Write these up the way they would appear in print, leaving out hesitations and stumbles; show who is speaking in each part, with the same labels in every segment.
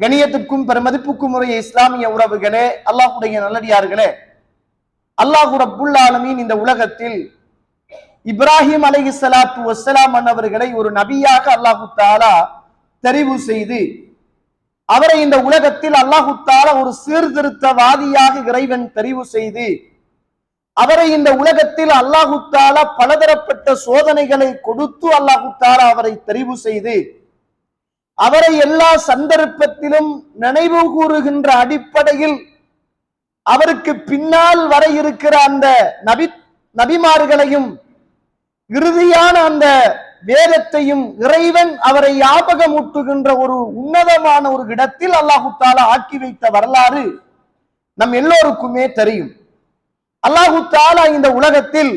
Speaker 1: கணியத்திற்கும் பெருமதிப்புக்கும் உரிய இஸ்லாமிய உறவுகளே, அல்லாஹ்வுடைய நல்லடியார்களே, அல்லாஹ் ரப்புல் ஆலமீன் இந்த உலகத்தில் இப்ராஹிம் அலைஹிஸ்ஸலாத்து வஸ்ஸலாம் அவர்களை ஒரு நபியாக அல்லாஹு தஆலா தெரிவு செய்து அவரை இந்த உலகத்தில் அல்லாஹு தஆலா ஒரு சீர்திருத்தவாதியாக இறைவன் தெரிவு செய்து அவரை இந்த உலகத்தில் அல்லாஹு தஆலா பலதரப்பட்ட சோதனைகளை கொடுத்து அல்லாஹு தஆலா அவரை தெரிவு செய்து அவரை எல்லா சந்தர்ப்பத்திலும் நினைவு கூறுகின்ற அடிப்படையில் அவருக்கு பின்னால் வர இருக்கிற அந்த நபிமார்களையும் இறுதியான அந்த வேதத்தையும் இறைவன் அவரை ஞாபகமூட்டுகின்ற ஒரு உன்னதமான ஒரு இடத்தில் அல்லாஹு தஆலா ஆக்கி வைத்த வரலாறு நம் எல்லோருக்குமே தெரியும். அல்லாஹு தஆலா இந்த உலகத்தில்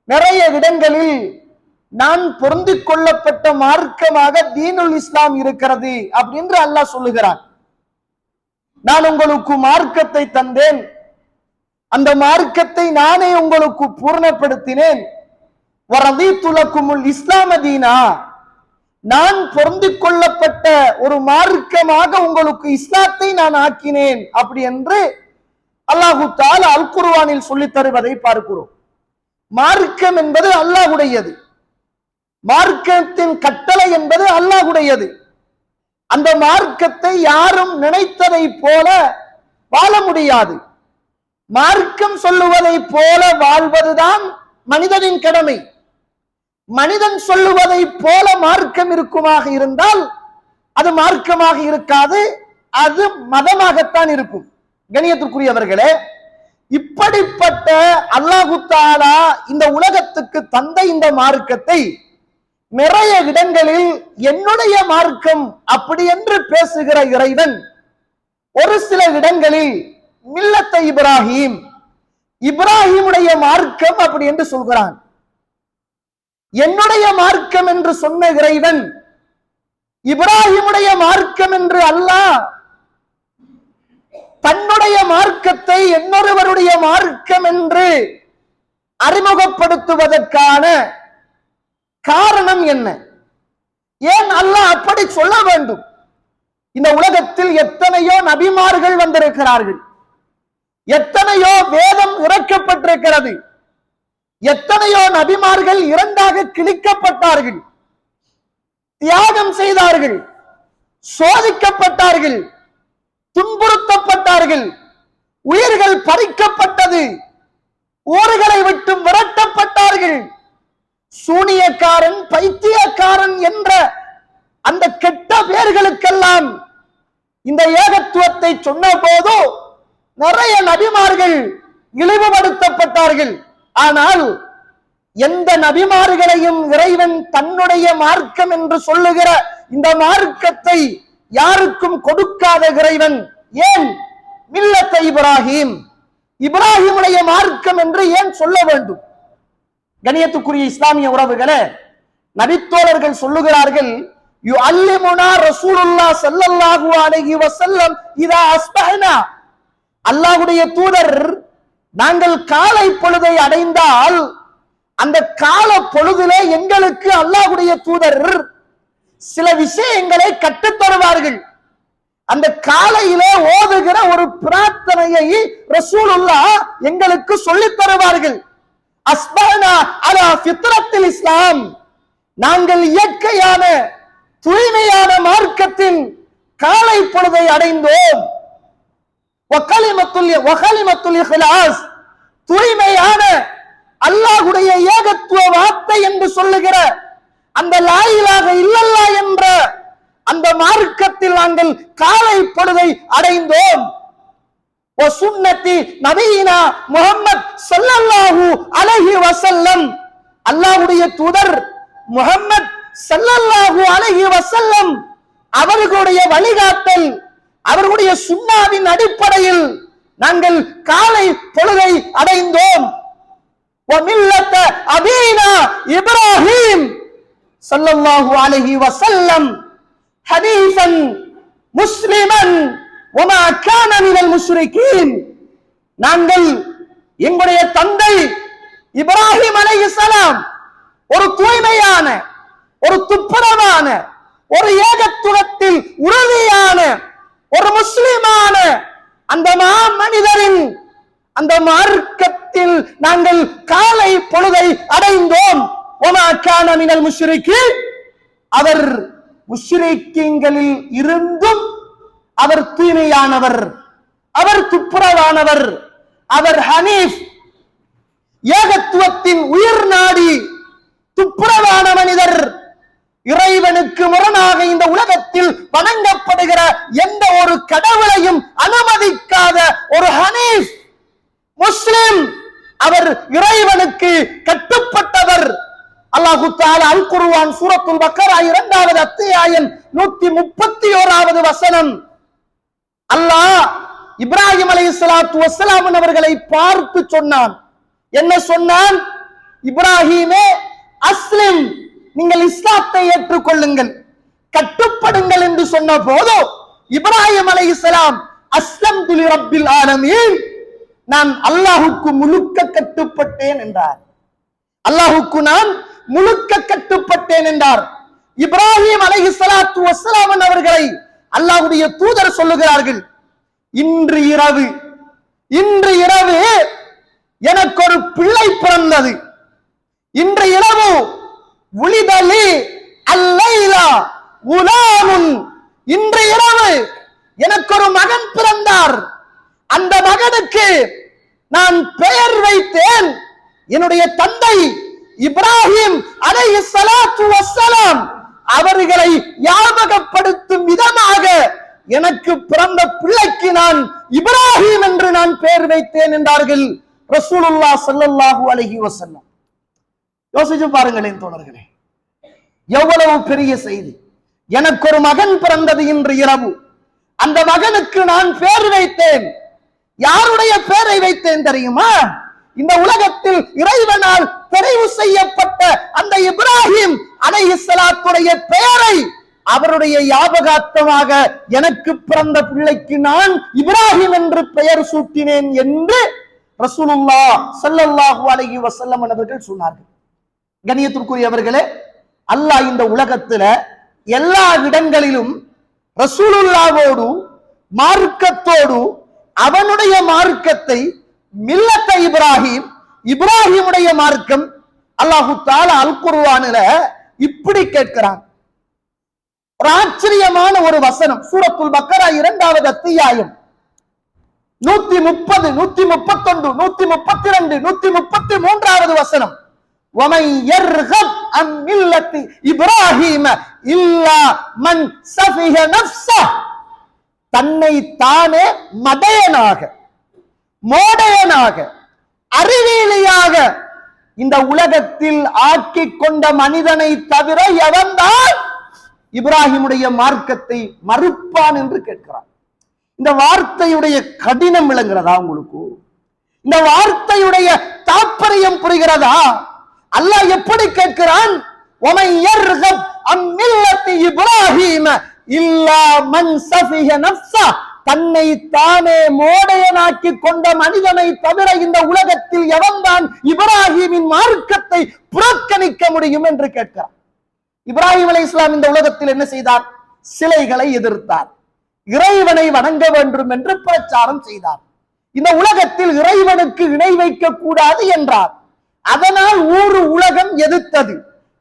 Speaker 1: நிறைய இடங்களில் நான் பொருந்திக் கொள்ளப்பட்ட மார்க்கமாக தீனுல் இஸ்லாம் இருக்கிறது அப்படின்னு அல்லாஹ் சொல்லுகிறான். நான் உங்களுக்கு மார்க்கத்தை தந்தேன், அந்த மார்க்கத்தை நானே உங்களுக்கு பூர்ணப்படுத்தினேன். வரதீது லக்குமுல் இஸ்லாம தீனா, நான் பொருந்திக் கொள்ளப்பட்ட ஒரு மார்க்கமாக உங்களுக்கு இஸ்லாத்தை நான் ஆக்கினேன் அப்படி என்று அல்லாஹு தஆலா அல் குர்ஆனில் சொல்லித் தருவதை பார்க்கிறோம். மார்க்கம் என்பது அல்லாஹ்வுடையது, மார்க்கத்தின் கட்டளை என்பது அல்லாஹ்வுடையது. அந்த மார்க்கத்தை யாரும் நினைத்ததை போல வாழ முடியாது. மார்க்கம் சொல்லுவதை போல வாழ்வதுதான் மனிதனின் கடமை. மனிதன் சொல்லுவதை போல மார்க்கம் இருக்குமாக இருந்தால் அது மார்க்கமாக இருக்காது, அது மதமாகத்தான் இருக்கும். கணியத்திற்குரியவர்களே, இப்படிப்பட்ட அல்லாஹு தஆலா இந்த உலகத்துக்கு தந்த இந்த மார்க்கத்தை நிறைய இடங்களில் என்னுடைய மார்க்கம் அப்படி என்று பேசுகிற இறைவன் ஒரு சில இடங்களில் மில்லத்தை இப்ராஹிம், இப்ராஹிமுடைய மார்க்கம் அப்படி என்று சொல்கிறான். என்னுடைய மார்க்கம் என்று சொன்ன இறைவன் இப்ராஹிமுடைய மார்க்கம் என்று அல்லாஹ் தன்னுடைய மார்க்கத்தை இன்னொருவருடைய மார்க்கம் என்று அறிமுகப்படுத்துவதற்கான காரணம் என்ன? ஏன் அல்லாஹ் அப்படி சொல்ல வேண்டும்? இந்த உலகத்தில் எத்தனையோ நபிமார்கள் வந்திருக்கிறார்கள், எத்தனையோ வேதம் இறக்கப்பட்டிருக்கிறது, எத்தனையோ நபிமார்கள் இரண்டாக கிழிக்கப்பட்டார்கள், தியாகம் செய்தார்கள், சோதிக்கப்பட்டார்கள், துன்புறுத்தப்பட்டார்கள், உயிர்கள் பறிக்கப்பட்டது, ஊர்களை விட்டு விரட்டப்பட்டார்கள். சூனியக்காரன், பைத்தியக்காரன் என்ற அந்த கெட்ட பெயர்களுக்கெல்லாம் இந்த ஏகத்துவத்தை சொன்ன போது நிறைய நபிமார்கள் இழிவுபடுத்தப்பட்டார்கள். ஆனால் எந்த நபிமார்களையும் இறைவன் தன்னுடைய மார்க்கம் என்று சொல்லுகிற இந்த மார்க்கத்தை யாருக்கும் கொடுக்காத இறைவன் ஏன் மில்லத்தை இப்ராஹிம், இப்ராஹிமுடைய மார்க்கம் என்று ஏன் சொல்ல வேண்டும்? கணியத்துக்குரிய இஸ்லாமிய உறவுகளே, நபித்தோழர்கள் சொல்லுகிறார்கள், யுஅல்லிமுனா ரசூலுல்லாஹ் ஸல்லல்லாஹு அலைஹி வஸல்லம் இதா அஸ்பஹனா, அல்லாஹ்வுடைய தூதர் நாங்கள் காலை பொழுதை அடைந்தால் அந்த கால பொழுதிலே எங்களுக்கு அல்லாஹ்வுடைய தூதர் சில விஷயங்களை கற்றுத் தருவார்கள். அந்த காலையிலே ஓதுகிற ஒரு பிரார்த்தனையை ரசூலுல்லாஹ் எங்களுக்கு சொல்லித் தருவார்கள். அஸ்பஹனா அலா ஃபித்ரத்தில் இஸ்லாம், நாங்கள் இயற்கையான தூய்மையான மார்க்கத்தின் காலை பொழுதை அடைந்தோம். வகலிமத்துல் இஹ்லாஸ், தூய்மையான அல்லாஹ்வுடைய ஏகத்துவ வார்த்தை என்று சொல்லுகிற அந்த லா இலாஹ இல்லல்லாஹ் என்ற அந்த மார்க்கத்தில் நாங்கள் காலை பொழுதை அடைந்தோம். வசுன்னதி நபியினா முஹம்மத் ஸல்லல்லாஹு அலைஹி வஸல்லம், அல்லாஹ்வுடைய தூதர் முஹம்மத் ஸல்லல்லாஹு அலைஹி வஸல்லம் அவர்களுடைய வழிகாட்டல், அவர்களுடைய சுன்னாவின் அடிப்படையில் நாங்கள் காலை பொழுதை அடைந்தோம். வமில்லத அபீனா இப்ராஹிம் ஸல்லல்லாஹு அலைஹி வஸல்லம் ஹனீஃபன் முஸ்லிமன் வமா கான மினல் முஷ்ரிகீன், நாங்கள் எங்களுடைய தந்தை இப்ராஹிம் அலைஹிஸ்ஸலாம் ஒரு தூய்மையான, ஒரு துப்புரவான, ஒரு ஏகத்துவத்தில் உறுதியான அந்த மனிதரின் அந்த மார்க்கத்தில் நாங்கள் காலை பொழுதை அடைந்தோம். வமா கான மினல் முஷ்ரிக்கீன், அவர் முஷ்ரிக்கீன்களில் இருந்தும் அவர் தூய்மையானவர், அவர் துப்புரவானவர், அவர் ஹனீஃப், ஏகத்துவத்தின் உயிர் நாடி துப்புரவான மனிதர். இறைவனுக்கு முரணாக இந்த உலகத்தில் வணங்கப்படுகிற எந்த ஒரு கடவுளையும் அனுமதிக்காத ஒரு ஹனீஃப் முஸ்லிம், அவர் இறைவனுக்கு கட்டுப்பட்டவர். அல்லாஹு தஆலா அல் குர்ஆன் சூரத்துல் பக்கரா 2வது அத்தியாயம் 131வது வசனம், அல்லாஹ் இப்ராஹிம் அலைஹிஸ்ஸலாத்து வஸ்ஸலாம் அவர்களை பார்த்து சொன்னான். என்ன சொன்னான்? இப்ராஹிமே அஸ்லிம், நீங்கள் இஸ்லாத்தை ஏற்றுக்கொள்ளுங்கள், கட்டுப்படுங்கள் என்று சொன்ன போது இப்ராஹிம் அலைஹிஸ்ஸலாம் அஸ்லம்து லிரப்பில் ஆலமீன், நான் அல்லாஹ்வுக்கு முழுக்க கட்டுப்பட்டேன் என்றார். அல்லாஹ்வுக்கு நான் முழுக்க கட்டுப்பட்டேன் என்றார். இப்ராஹிம் அலைஹிஸ்ஸலாத்து வஸ்ஸலாம் அவர்களை அல்லாஹ்வுடைய தூதர் சொல்லுகிறார்கள், இன்று இரவு எனக்கு ஒரு பிள்ளை பிறந்தது. இன்று இரவு உலிதலி அல்லைலா உலாமுன், இன்று இரவு எனக்கு ஒரு மகன் பிறந்தார். அந்த மகனுக்கு நான் பெயர் வைத்தேன். என்னுடைய தந்தை இப்ராஹிம் அலைஹிஸ்ஸலாத்து வஸ்ஸலாம் அவர்களை ஞாபகப்படுத்தும் விதமாக எனக்கு பிறந்த பிள்ளைக்கு நான் இப்ராஹிம் என்று நான் பெயர் வைத்தேன் என்றார்கள் ரசூலுல்லாஹ் ஸல்லல்லாஹு அலைஹி வஸல்லம். யோசிச்சு பாருங்களேன் தோழர்களே, எவ்வளவு பெரிய செய்தி. எனக்கு ஒரு மகன் பிறந்தது இன்று இரவு, அந்த மகனுக்கு நான் பெயர் வைத்தேன். யாருடைய பெயரை வைத்தேன் தெரியுமா? இந்த உலகத்தில் இறைவனால் தெரிவு செய்யப்பட்ட அந்த இப்ராஹிம் அலைஹிஸ்ஸலாத்துடைய பெயரை அவருடைய ஞாபகார்த்தமாக எனக்கு பிறந்த பிள்ளைக்கு நான் இப்ராஹிம் என்று பெயர் சூட்டினேன் என்று ரசூலுல்லாஹ் ஸல்லல்லாஹு அலைஹி வஸல்லம் அவர்கள் சொன்னார்கள். கண்ணியத்திற்குரியவர்களே, அல்லாஹ் இந்த உலகத்துல எல்லா இடங்களிலும் ரசூலுல்லாஹோடு மார்க்கத்தோடு அவனுடைய மார்க்கத்தை மில்லத்த இப்ராஹிம், இப்ராஹிமுடைய மார்க்கம், அல்லாஹு தஆலா அல் குர்ஆனில இப்படி கேட்கிறான். ஒரு ஆச்சரியமான ஒரு வசனம், சூரத்துல் பக்கரா 2வது அத்தியாயம் 130, 131, 132, 133வது வசனம், وَمَنْ يَرْغَبْ عَنْ مِلَّةِ إِبْرَاهِيمَ إِلَّا مَنْ سَفِهَ نَفْسَهُ, தன்னை தானே மடையனாக, மோடையனாக, அறிவியலியாக இந்த உலகத்தில் ஆக்கி கொண்ட மனிதனை தவிர எவன்தான் இப்ராஹிமுடைய மார்க்கத்தை மறுப்பான் என்று கேட்கிறான். இந்த வார்த்தையுடைய கடினம் விளங்குறதா உங்களுக்கு? இந்த வார்த்தையுடைய தாற்பயம் புரிகிறதா? அல்லாஹ் எப்படி கேட்கிறான்? وَمَنْ يَرْغَبْ عَنْ مِلَّةِ إِبْرَاهِيمَ إِلَّا مَنْ سَفِهَ نَفْسَهُ, தன்னை தானே மோடையனாக்கி கொண்ட மனிதனை தவிர இந்த உலகத்தில் எவன்தான் இப்ராஹிமின் மார்க்கத்தை புறக்கணிக்க முடியும் என்று கேட்கிறார். இப்ராஹிம் அலைஹிஸ்ஸலாம் இந்த உலகத்தில் என்ன செய்தார்? சிலைகளை எதிர்த்தார், இறைவனை வணங்க வேண்டும் என்று பிரச்சாரம் செய்தார். இந்த உலகத்தில் இறைவனுக்கு இணை வைக்க கூடாது என்றார். அதனால் உலகம் எதிர்த்தது.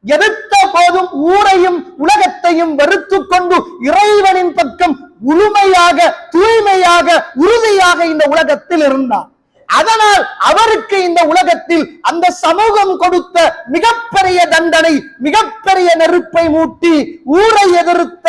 Speaker 1: எதிர்த்த போதும் ஊரையும் உலகத்தையும் வெறுத்து கொண்டு இறைவனின் பக்கம் முழுமையாக, தூய்மையாக, உறுதியாக இந்த உலகத்தில் இருந்தார். அதனால் அவருக்கு இந்த உலகத்தில் அந்த சமூகம் கொடுத்த மிகப்பெரிய தண்டனை, மிகப்பெரிய நெருப்பை மூட்டி ஊரை எதிர்த்த,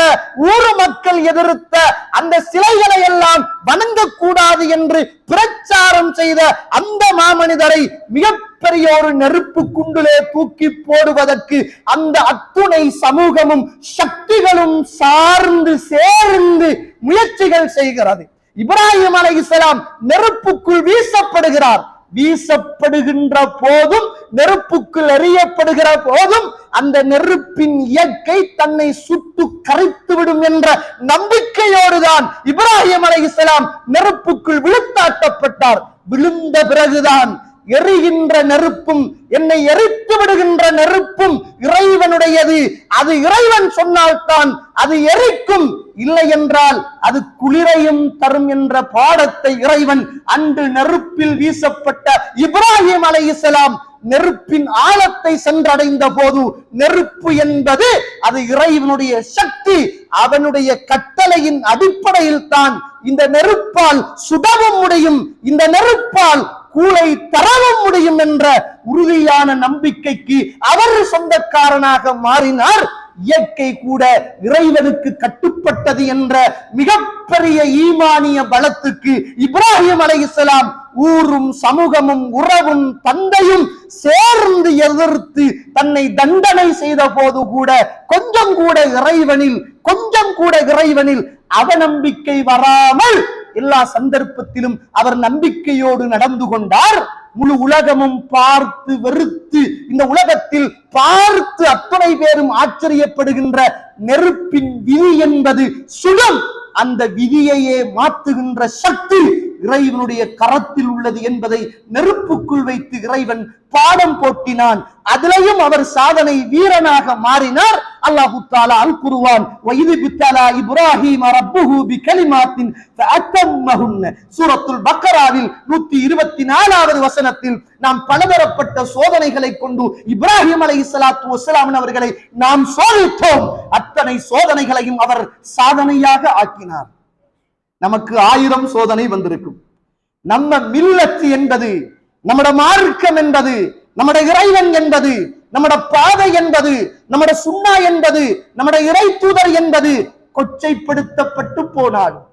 Speaker 1: ஊர் மக்கள் எதிர்த்த அந்த சிலைகளை எல்லாம் வணங்கக்கூடாது என்று பிரச்சாரம் செய்த அந்த மாமனிதரை மிகப்பெரிய ஒரு நெருப்பு குண்டிலே தூக்கி போடுவதற்கு அந்த அத்துணை சமூகமும் சக்திகளும் சார்ந்து சேர்ந்து முயற்சிகள் செய்கிறது. இப்ராஹிம் அலைஹிஸ்ஸலாம் நெருப்புக்குள் வீசப்படுகிறார். வீசப்படுகின்ற போதும், நெருப்புக்குள் எறியப்படுகிற போதும் அந்த நெருப்பின் இயற்கை தன்னை சுட்டு கரைத்து விடும் என்ற நம்பிக்கையோடுதான் இப்ராஹிம் அலைஹிஸ்ஸலாம் நெருப்புக்குள் விழுத்தாட்டப்பட்டார். விழுந்த பிறகுதான் எரிகின்ற நெருப்பும், என்னை எரித்து விடுகின்ற நெருப்பும் இறைவனுடையது, அது இறைவன் சொன்னால்தான் அது எரிக்கும் இல்லை என்றால் அது குளிரையும் தரும் என்ற பாடத்தை இறைவன் அன்று நெருப்பில் வீசப்பட்ட இப்ராஹிம் அலைஹிஸ்ஸலாம் நெருப்பின் ஆழத்தை சென்றடைந்த போது, நெருப்பு என்பது அது இறைவனுடைய சக்தி, அவனுடைய கட்டளையின் அடிப்படையில் தான் இந்த நெருப்பால் சுடவும் முடியும், இந்த நெருப்பால் கூளை தரவும் முடியும் என்ற உறுதியான நம்பிக்கைக்கு அவர் சொந்தக்காரனாக மாறினார். இயற்கை கூட இறைவனுக்கு கட்டுப்பட்டது என்ற மிகப்பெரிய ஈமானிய பலத்துக்கு இப்ராஹிம் அலைஹிஸ்ஸலாம் ஊரும் சமூகமும் உறவும் தந்தையும் சேர்ந்து எதிர்த்து தன்னை தண்டனை செய்த போது கூட கொஞ்சம் கூட இறைவனில் அவநம்பிக்கை வராமல் எல்லா சந்தர்ப்பத்திலும் அவர் நம்பிக்கையோடு நடந்து கொண்டார். முழு உலகமும் பார்த்து வெறுத்து, இந்த உலகத்தில் பார்த்து அத்தனை பேரும் ஆச்சரியப்படுகின்ற நெருப்பின் விதி என்பது சுகம், அந்த விதியையே மாற்றுகின்ற சக்தி இறைவனுடைய கரத்தில் உள்ளது என்பதை நெருப்புக்குள் வைத்து இறைவன் பாடம் போட்டினான். அதிலையும் அவர் சாதனை வீரனாக மாறினார். அல்லாஹு தஆலா அல் குர்ஆன் வஇது பித்தலா இப்ராஹீம ரப்புஹு பிகலிமாத்தின் ஃபஅத்தம்மஹுன்ன சூரத்துல் பக்கராவில் 124வது வசனத்தில் நாம் பலதரப்பட்ட சோதனைகளை கொண்டு இப்ராஹிம் அலைஹிஸ்ஸலாத்து வஸ்ஸலாம் அவர்களை நாம் சோதித்தோம். அத்தனை சோதனைகளையும் அவர் சாதனையாக ஆக்கினார். நமக்கு 1000 சோதனை வந்திருக்கும். நம்ம மில்லத்து என்பது, நம்முடைய மார்க்கம் என்பது, நம்முடைய இறைவன் என்பது, நம்முடைய பாதை என்பது, நம்முடைய சுன்னா என்பது, நம்முடைய இறை தூதர் என்பது கொச்சைப்படுத்தப்பட்டு போனாலும்,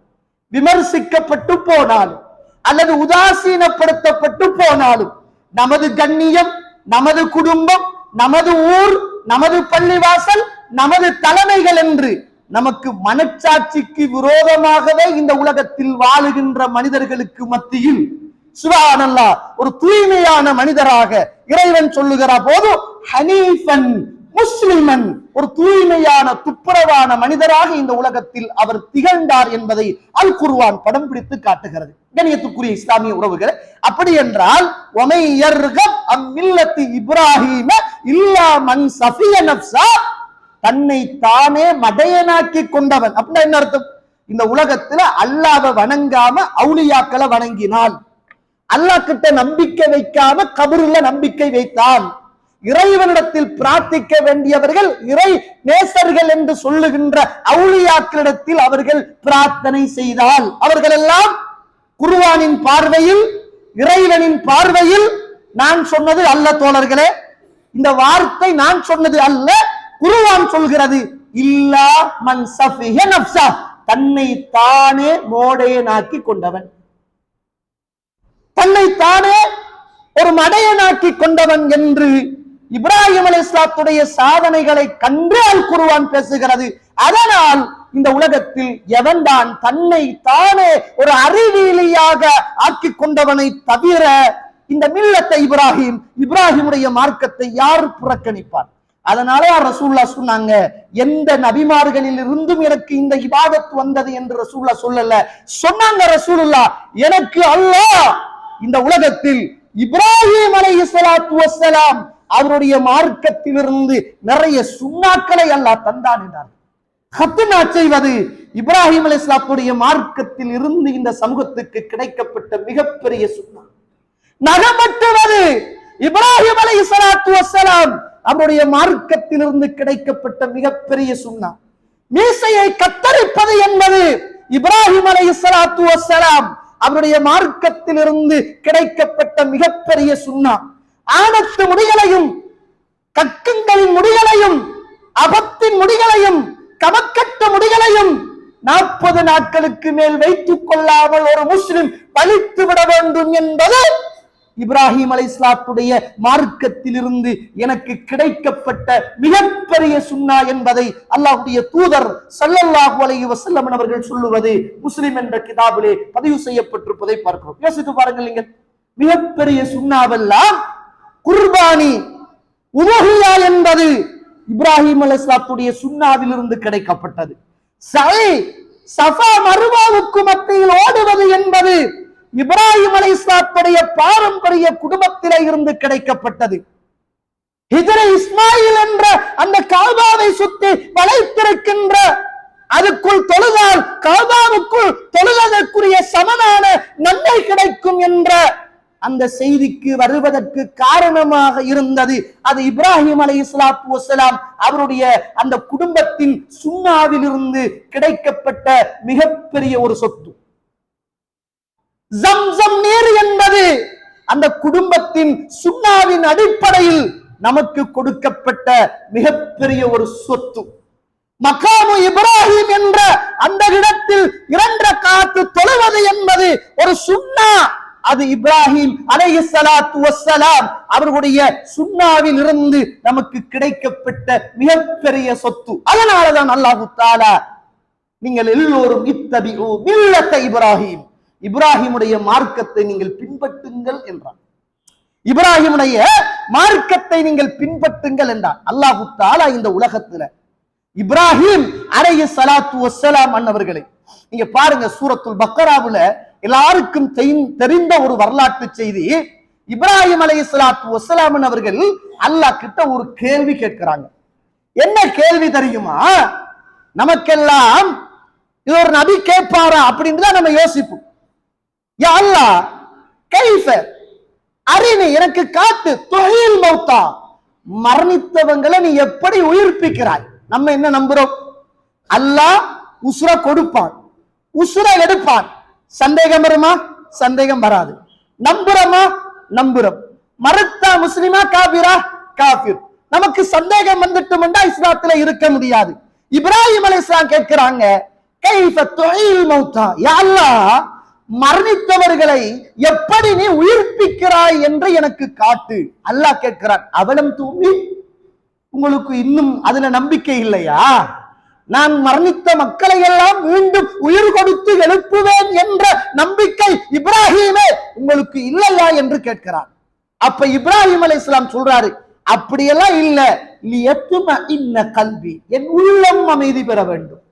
Speaker 1: விமர்சிக்கப்பட்டு போனாலும், அல்லது உதாசீனப்படுத்தப்பட்டு போனாலும், நமது கண்ணியம், நமது குடும்பம், நமது ஊர், நமது பள்ளிவாசல், நமது தலைமைகள் என்று நமக்கு மனச்சாட்சிக்கு விரோதமாகவே இந்த உலகத்தில் வாழுகின்ற மனிதர்களுக்கு மத்தியில் சுப்ஹானல்லாஹ் ஒரு தூய்மையான மனிதராக இறைவன் சொல்லுகிற போது ஹனீஃபன் முஸ்லிமன், ஒரு தூய்மையான துப்புரவான மனிதராக இந்த உலகத்தில் அவர் திகழ்ந்தார் என்பதை அல் குர்ஆன் படம் பிடித்து காட்டுகிறது. கண்ணியத்துக்குரிய இஸ்லாமிய உறவுகள், அப்படி என்றால் வமை யர்கப் அம் மில்லத்தி இப்ராஹீம இல்லா மன் சஃபிய நஃப்ஸா, தன்னை தானே மடையனாக்கி கொண்டவன். அப்படின்னா என்ன அர்த்தம்? இந்த உலகத்துல அல்லாஹ்வை வணங்காம அவுலியாக்களை வணங்கினால், அல்லாஹ் கிட்ட நம்பிக்கை வைக்காம கபருல நம்பிக்கை வைத்தான், இறைவனிடத்தில் பிரார்த்திக்க வேண்டியவர்கள் இறை நேசர்கள் என்று சொல்லுகின்ற அவுலியாக்களிடத்தில் அவர்கள் பிரார்த்தனை செய்தால், அவர்கள் எல்லாம் குர்ஆனின் பார்வையில், இறைவனின் பார்வையில், நான் சொன்னது அல்ல தோழர்களே, இந்த வார்த்தை நான் சொன்னது அல்ல, குர்ஆன் சொல்கிறது. இல்லா மன் சஃபிஹ நஃப்ஸா, தன்னை தானே மோடையனாக்கி கொண்டவன், தன்னை தானே ஒரு மடையனாக்கி கொண்டவன் என்று இப்ராஹிம் அலைஹிஸ்ஸலாத்துடைய சாதனைகளை கண்டு அல் குர்ஆன் பேசுகிறது. அதனால் இந்த உலகத்தில் எவன்தான் தன்னை தானே ஒரு அறிவியலியாக ஆக்கி கொண்டவனை தவிர இந்த மில்லத்தை இப்ராஹிமுடைய மார்க்கத்தை யார் புறக்கணிப்பார்? அதனால ரசூலுல்லாஹ் சொன்னாங்க, எந்த நபிமார்களில் இருந்தும் எனக்கு இந்த இபாதத் வந்தது என்று ரசூலுல்லாஹ் சொல்லல. சொன்னாங்க ரசூலுல்லாஹ், எனக்கு அல்லாஹ் இந்த உலகத்தில் இப்ராஹிம் அலைஹிஸ்ஸலாத்து வஸ்ஸலாம் அவருடைய மார்க்கத்திலிருந்து நிறைய சுன்னாக்களை அல்லாஹ் தந்தான் என்றார். ஹத்னா செய்வது இப்ராஹிம் அலைஹிஸ்ஸலாத்துடைய மார்க்கத்தில் இருந்து இந்த சமூகத்துக்கு கிடைக்கப்பட்ட மிகப்பெரிய சுன்னா. நகமட்டுவது இப்ராஹிம் அலைஹிஸ்ஸலாத்து வஸ்ஸலாம் அவருடைய மார்க்கத்திலிருந்து கிடைக்கப்பட்ட மிகப்பெரிய சுன்னா. மீசையை கத்தரிப்பது என்பது இப்ராஹிம் அலைஹிஸ்ஸலாத்து வஸ்ஸலாம் அவருடைய மார்க்கத்திலிருந்து கிடைக்கப்பட்ட மிகப்பெரிய சுன்னா. ஆணத்து முடிகளையும், கக்குங்களின் முடிகளையும், அபத்தின் முடிகளையும், கமக்கட்ட முடிகளையும் 40 நாட்களுக்கு மேல் வைத்துக் கொள்ளாமல் ஒரு முஸ்லிம் பழித்து விட வேண்டும் என்பது இப்ராஹிம் அலைஹிஸ்ஸலாத்துடைய மார்க்கத்திலிருந்து எனக்கு கிடைக்கப்பட்ட மிகப்பெரிய சுன்னா என்பதை அல்லாஹ்வுடைய தூதர் ஸல்லல்லாஹு அலைஹி வஸல்லம் அவர்கள் சொல்லுவது முஸ்லிம் என்ற கிதாபிலே பதிவு செய்யப்பட்டிருப்பதை பார்க்கிறோம். யோசித்து பாருங்கள், நீங்கள் மிகப்பெரிய சுன்னாவெல்லாம் குர்பானி உதுஹியா என்பது இப்ராஹிம் அலைஹிஸ்ஸலாத்துடைய சுன்னாவிலிருந்து கிடைக்கப்பட்டது. சஃபா மர்வாவுக்கு மத்தியில் ஓடுவது என்பது இப்ராஹிம் அலைஹிஸ்ஸலாத்துடைய பாரம்பரிய குடும்பத்திலே இருந்து கிடைக்கப்பட்டது. ஹிஜ்ர இஸ்மாயில் என்ற அந்த காபாவை சுத்தி வளைத்திருக்கின்ற அதுக்குள் தொழுதால் காபாவுக்குள் தொழுவதற்குரிய சமனான நன்மை கிடைக்கும் என்ற அந்த செய்திக்கு வருவதற்கு காரணமாக இருந்தது. அது இப்ராஹிம் அலைஹிஸ்ஸலாத்து வஸ்ஸலாம் அவருடைய அந்த குடும்பத்தின் சுன்னாவிலிருந்து கிடைக்கப்பட்ட மிகப்பெரிய ஒரு சொத்து. ஜம்சம் நீர் என்பது அந்த குடும்பத்தின் சுன்னாவின் அடிப்படையில் நமக்கு கொடுக்கப்பட்ட மிகப்பெரிய ஒரு சொத்து. மகாமு இப்ராஹிம் என்ற அந்த இடத்தில் 2 ரக்காத்து தொழுவது என்பது ஒரு சுன்னா. அது இப்ராஹிம் அலைஹிஸ்ஸலாத்து வஸ்ஸலாம் அவர்களுடைய சுன்னாவில் இருந்து நமக்கு கிடைக்கப்பட்ட மிகப்பெரிய சொத்து. அதனாலதான் அல்லாஹ் தஆலா நீங்கள் எல்லோரும் இத்தபிஉ மில்லத்த இப்ராஹிம், இப்ராஹிமுடைய மார்க்கத்தை நீங்கள் பின்பற்றுங்கள் என்றார். இப்ராஹிமுடைய மார்க்கத்தை நீங்கள் பின்பற்றுங்கள் என்றார். அல்லாஹ் தஆலா இந்த உலகத்துல இப்ராஹிம் அலைஹிஸ்ஸலாத்து வஸ்ஸலாம் அன்னவர்களை நீங்க பாருங்க, சூரத்துல் பக்கராவுல எல்லாருக்கும் தெரிந்த ஒரு வரலாற்று செய்தி. இப்ராஹிம் அலைஹிஸ்ஸலாத்து வஸ்ஸலாம் அவர்கள் அல்லாஹ் கிட்ட ஒரு கேள்வி கேட்கிறாங்க. என்ன கேள்வி தெரியுமா? நமக்கெல்லாம் இது ஒரு நபி கேட்பாரா அப்படின்னு தான் நம்ம யோசிப்போம். யா அல்லாஹ் கைஃப அரினி, எனக்கு காட்டு, துஹீல் மௌத்தா, மரணித்தவங்களை நீ எப்படி உயிர்ப்பிக்கிறாய்? நம்ம என்ன நம்புறோம்? அல்லாஹ் உசுர கொடுப்பான், உசுர எடுப்பான். சந்தேகம் வருமா? சந்தேகம் வராது. நம்புறோமா? நம்புறோம். மறுத்தா முஸ்லிமா காபிரா? காபிர். நமக்கு சந்தேகம் வந்துட்டோம்னா இஸ்லாத்துல இருக்க முடியாது. இப்ராஹிம் அலைஹிஸ்ஸலாம் கேட்கிறாங்க, கைஃப துஹீல் மௌத்தா, யா அல்லாஹ் மரணித்தவர்களை எப்படி நீ உயிர்ப்பிக்கிறாய் என்று எனக்கு காட்டு. அல்லாஹ் கேட்கிறான், அவலம் தூமி, உங்களுக்கு இன்னும் அதுல நம்பிக்கை இல்லையா? நான் மரணித்த மக்களை எல்லாம் மீண்டும் உயிர் கொடுத்து எழுப்புவேன் என்ற நம்பிக்கை இப்ராஹிமே உங்களுக்கு இல்லையா என்று கேட்கிறார். அப்ப இப்ராஹிம் அலைஹிஸ்ஸலாம் சொல்றாரு, அப்படியெல்லாம் இல்ல, லியத்மஇன்ன கல்வி, என் உள்ளம் அமைதி பெற வேண்டும்.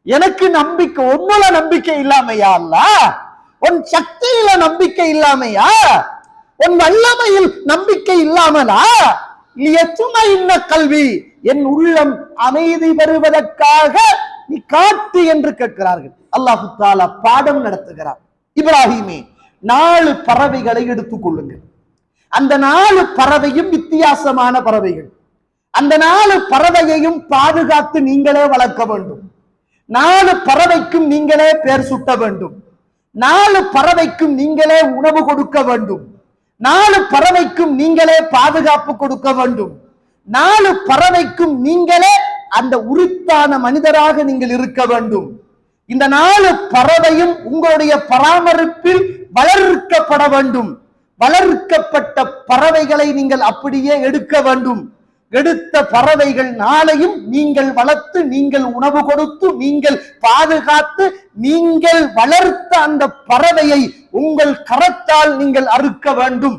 Speaker 1: எனக்கு நம்பிக்கை, உன்னுல நம்பிக்கை இல்லாமையா அல்லாஹ்? உன் சக்தியில நம்பிக்கை இல்லாமையா? உன் வல்லமையில் நம்பிக்கை இல்லாமலா? லியத்மஇன்ன கல்வி, என் உள்ளம் அமைதி பெறுவதற்காக நீ காட்டு என்று கேட்கிறார்கள். அல்லாஹ் தஆலா பாடம் நடத்துகிறார். இப்ராஹிமே, 4 பறவைகளை எடுத்துக் கொள்ளுங்கள். அந்த 4 பறவையும் வித்தியாசமான பறவைகள். அந்த 4 பறவையையும் பாதுகாத்து நீங்களே வளர்க்க வேண்டும். 4 பறவைக்கும் நீங்களே பெயர் சுட்ட வேண்டும். 4 பறவைக்கும் நீங்களே உணவு கொடுக்க வேண்டும். 4 பறவைக்கும் நீங்களே பாதுகாப்பு கொடுக்க வேண்டும். 4 பறவைக்கும் நீங்களே அந்த உரித்தான மனிதராக நீங்கள் இருக்க வேண்டும். இந்த 4 பறவையும் உங்களுடைய பராமரிப்பில் வளர்க்கப்பட வேண்டும். வளர்க்கப்பட்ட பறவைகளை நீங்கள் அப்படியே எடுக்க வேண்டும். எடுத்த பறவைகள் 4ஐயும் நீங்கள் வளர்த்து, நீங்கள் உணவு கொடுத்து, நீங்கள் பாதுகாத்து, நீங்கள் வளர்த்த அந்த பறவையை உங்கள் கரத்தால் நீங்கள் அறுக்க வேண்டும்.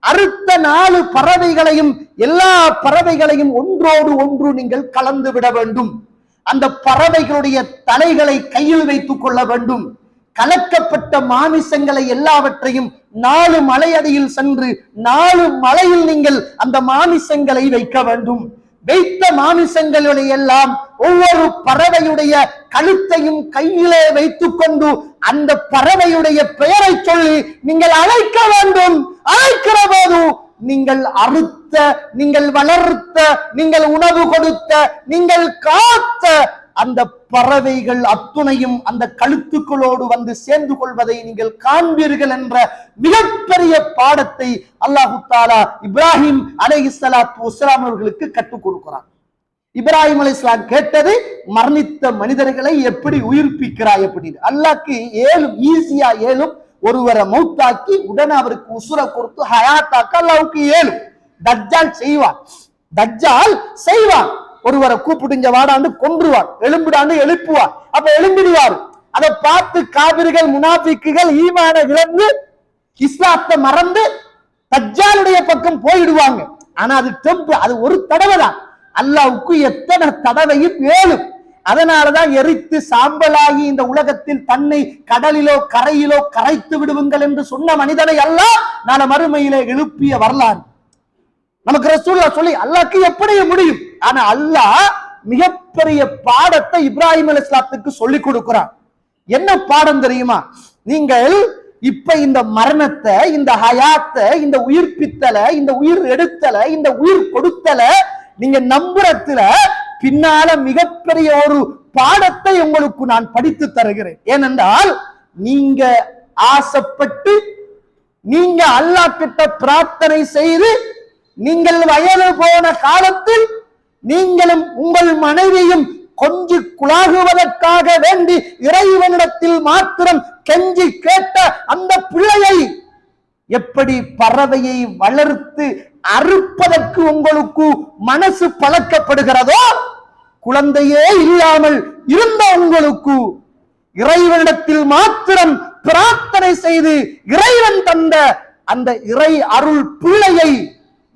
Speaker 1: அறுத்த 4 பறவைகளையும், எல்லா பறவைகளையும் ஒன்றோடு ஒன்று நீங்கள் கலந்து விட வேண்டும். அந்த பறவைகளுடைய தலைகளை கையில் வைத்துக் கொள்ள வேண்டும். கலக்கப்பட்ட மாமிசங்களை எல்லாவற்றையும் 4 மலையடியில் சென்று 4 மலையில் நீங்கள் அந்த மாமிசங்களை வைக்க வேண்டும். வைத்த மாமிசங்களை எல்லாம் ஒவ்வொரு பறவையுடைய கழுத்தையும் கையிலே வைத்துக் கொண்டு அந்த பறவையுடைய பெயரை சொல்லி நீங்கள் அழைக்க வேண்டும். அழைக்கிற போது நீங்கள் அறுத்த, நீங்கள் வளர்த்த, நீங்கள் உணவு கொடுத்த, நீங்கள் காத்த அந்த பறவைகள் அத்துணையும் அந்த கழுத்துக்களோடு வந்து சேர்ந்து கொள்வதை நீங்கள் காண்பீர்கள் என்ற மிகப்பெரிய பாடத்தை அல்லாஹ் தஆலா இப்ராஹிம் அலைஹிஸ்ஸலாத்து வஸ்ஸலாம் அவர்களுக்கு கற்றுக் கொடுக்கிறார். இப்ராஹிம் அலைஹிஸ்ஸலாம் கேட்டது, மரணித்த மனிதர்களை எப்படி உயிர்ப்பிக்கிறாய் அப்படின்னு. அல்லாஹ்க்கு ஈஸியா ஒருவரை மௌத்தாக்கி உடனே அவருக்கு உசுர கொடுத்து ஹயாத்தாக்க அல்லாஹ்வுக்கு தஜ்ஜால் செய்வான். தஜ்ஜால் செய்வான். ஒருவரை கூப்பிடுங்க வாடாண்டு கொன்றுவார், எழும்பிடாண்டு எழுப்புவார். அப்ப எழும்பிடுவார். அதை பார்த்து காபிர்கள், முனாஃபிக்குகள் ஈமான இழந்து இஸ்லாத்தை மறந்து தஜ்ஜாலுடைய பக்கம் போயிடுவாங்க. ஆனா அது அது ஒரு தடவை தான். அல்லாஹ்வுக்கு எத்தனை தடவையும் 7. அதனாலதான் எரித்து சாம்பலாகி இந்த உலகத்தில் தன்னை கடலிலோ கரையிலோ கரைத்து விடுவீங்கள் என்று சொன்ன மனிதனை அல்லாஹ் நாளை மறுமையிலே எழுப்பிய வரலாறு நமக்கு ரசூலுல்லாஹ் சொல்லி. அல்லாஹ்க்கு எப்படி முடியும்? ஆனா அல்லாஹ் மிகப்பெரிய பாடத்தை இப்ராஹிம் அலைஹிஸ்ஸலாத்துக்கு சொல்லிக் கொடுக்கிறான். என்ன பாடம் தெரியுமா? நீங்கள் இப்ப இந்த மரணத்தை, இந்த ஹயாத்தை, இந்த உயிர்ப்பித்தல, இந்த உயிர் எடுத்தல, இந்த உயிர் கொடுத்தல நீங்க நம்புறதுல பின்னால மிகப்பெரிய ஒரு பாடத்தை உங்களுக்கு நான் படித்து தருகிறேன். ஏனென்றால் நீங்க ஆசைப்பட்டு நீங்க அல்லாஹ் கிட்ட பிரார்த்தனை செய்து நீங்கள் வயது போன காலத்தில் நீங்களும் உங்கள் மனைவியும் கொஞ்சி குழாகுவதற்காக வேண்டி இறைவனிடத்தில் மாத்திரம் கெஞ்சி கேட்ட அந்த பிள்ளையை எப்படி பறவையை வளர்த்து அறுப்பதற்கு உங்களுக்கு மனசு பழக்கப்படுகிறதோ, குழந்தையே இல்லாமல் இருந்த உங்களுக்கு இறைவனிடத்தில் மாத்திரம் பிரார்த்தனை செய்து இறைவன் தந்த அந்த இறை அருள் பிள்ளையை